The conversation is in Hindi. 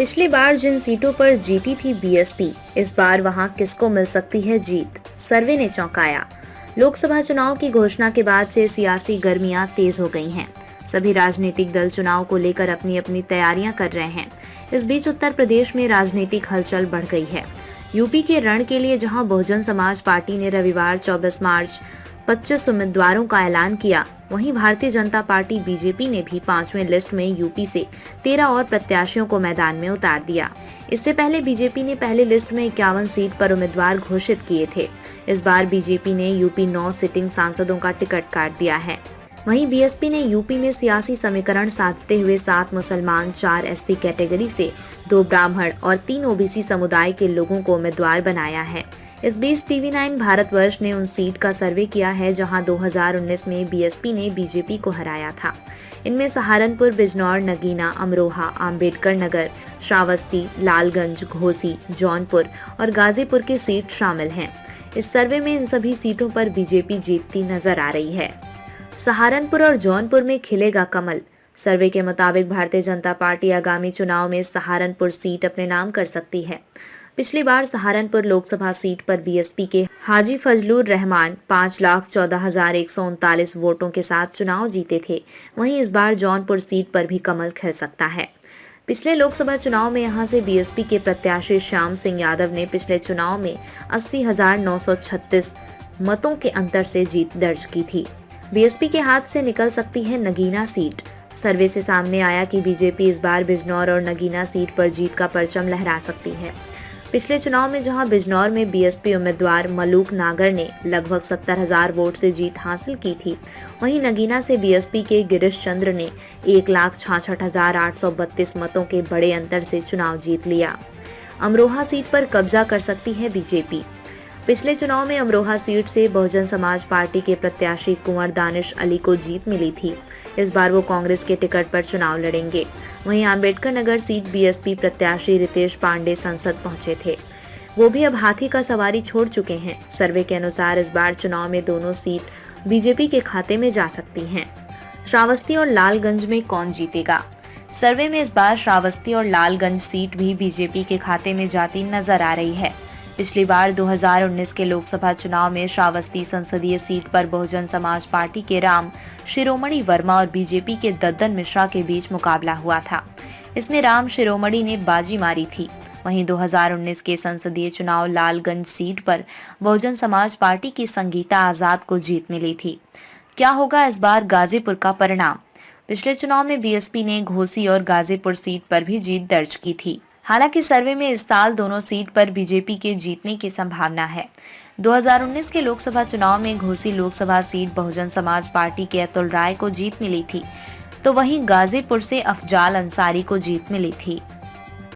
पिछली बार जिन सीटों पर जीती थी बीएसपी, इस बार वहां किसको मिल सकती है जीत? सर्वे ने चौंकाया। लोकसभा चुनाव की घोषणा के बाद से सियासी गर्मियां तेज हो गई हैं। सभी राजनीतिक दल चुनाव को लेकर अपनी अपनी तैयारियां कर रहे हैं। इस बीच उत्तर प्रदेश में राजनीतिक हलचल बढ़ गई है। यूपी के रण के लिए जहां बहुजन समाज पार्टी ने रविवार 24 मार्च 25 उम्मीदवारों का ऐलान किया, वहीं भारतीय जनता पार्टी बीजेपी ने भी 5वें लिस्ट में यूपी से 13 और प्रत्याशियों को मैदान में उतार दिया। इससे पहले बीजेपी ने पहली लिस्ट में 51 सीट पर उम्मीदवार घोषित किए थे। इस बार बीजेपी ने यूपी 9 सिटिंग सांसदों का टिकट काट दिया है। वहीं बीएसपी ने यूपी में सियासी समीकरण साधते हुए 7 मुसलमान, 4 एसटी कैटेगरी से, 2 ब्राह्मण और 3 ओबीसी समुदाय के लोगों को उम्मीदवार बनाया है। इस बीच टीवी9 भारतवर्ष ने उन सीट का सर्वे किया है जहां 2019 में बीएसपी ने बीजेपी को हराया था। इनमें सहारनपुर, बिजनौर, नगीना, अमरोहा, आम्बेडकर नगर, श्रावस्ती, लालगंज, घोसी, जौनपुर और गाजीपुर की सीट शामिल हैं। इस सर्वे में इन सभी सीटों पर बीजेपी जीतती नजर आ रही है। सहारनपुर और जौनपुर में खिलेगा कमल। सर्वे के मुताबिक भारतीय जनता पार्टी आगामी चुनाव में सहारनपुर सीट अपने नाम कर सकती है। पिछली बार सहारनपुर लोकसभा सीट पर बीएसपी के हाजी फजलुर रहमान 5,14,139 वोटों के साथ चुनाव जीते थे। वहीं इस बार जौनपुर सीट पर भी कमल खिल सकता है। पिछले लोकसभा चुनाव में यहां से बीएसपी के प्रत्याशी श्याम सिंह यादव ने पिछले चुनाव में 80,936 मतों के अंतर से जीत दर्ज की थी। बीएसपी के हाथ से निकल सकती है नगीना सीट। सर्वे से सामने आया कि बीजेपी इस बार बिजनौर और नगीना सीट पर जीत का परचम लहरा सकती है। पिछले चुनाव में जहां बिजनौर में बीएसपी उम्मीदवार मलूक नागर ने लगभग 70,000 वोट से जीत हासिल की थी, वहीं नगीना से बीएसपी के गिरीश चंद्र ने 1,66,832 मतों के बड़े अंतर से चुनाव जीत लिया। अमरोहा सीट पर कब्जा कर सकती है बीजेपी। पिछले चुनाव में अमरोहा सीट से बहुजन समाज पार्टी के प्रत्याशी कुंवर दानिश अली को जीत मिली थी। इस बार वो कांग्रेस के टिकट पर चुनाव लड़ेंगे। वहीं आम्बेडकर नगर सीट बीएसपी प्रत्याशी रितेश पांडे संसद पहुंचे थे। वो भी अब हाथी का सवारी छोड़ चुके हैं। सर्वे के अनुसार इस बार चुनाव में दोनों सीट बीजेपी के खाते में जा सकती हैं। श्रावस्ती और लालगंज में कौन जीतेगा? सर्वे में इस बार श्रावस्ती और लालगंज सीट भी बीजेपी के खाते में जाती नजर आ रही है। पिछली बार 2019 के लोकसभा चुनाव में श्रावस्ती संसदीय सीट पर बहुजन समाज पार्टी के राम शिरोमणि वर्मा और बीजेपी के दद्दन मिश्रा के बीच मुकाबला हुआ था। इसमें राम शिरोमणि ने बाजी मारी थी। वहीं 2019 के संसदीय चुनाव लालगंज सीट पर बहुजन समाज पार्टी की संगीता आजाद को जीत मिली थी। क्या होगा इस बार गाजीपुर का परिणाम? पिछले चुनाव में बीएसपी ने घोसी और गाजीपुर सीट पर भी जीत दर्ज की थी। हालांकि सर्वे में इस साल दोनों सीट पर बीजेपी के जीतने की संभावना है। 2019 के लोकसभा चुनाव में घोसी लोकसभा सीट बहुजन समाज पार्टी के अतुल राय को जीत मिली थी, तो वहीं गाजीपुर से अफजाल अंसारी को जीत मिली थी।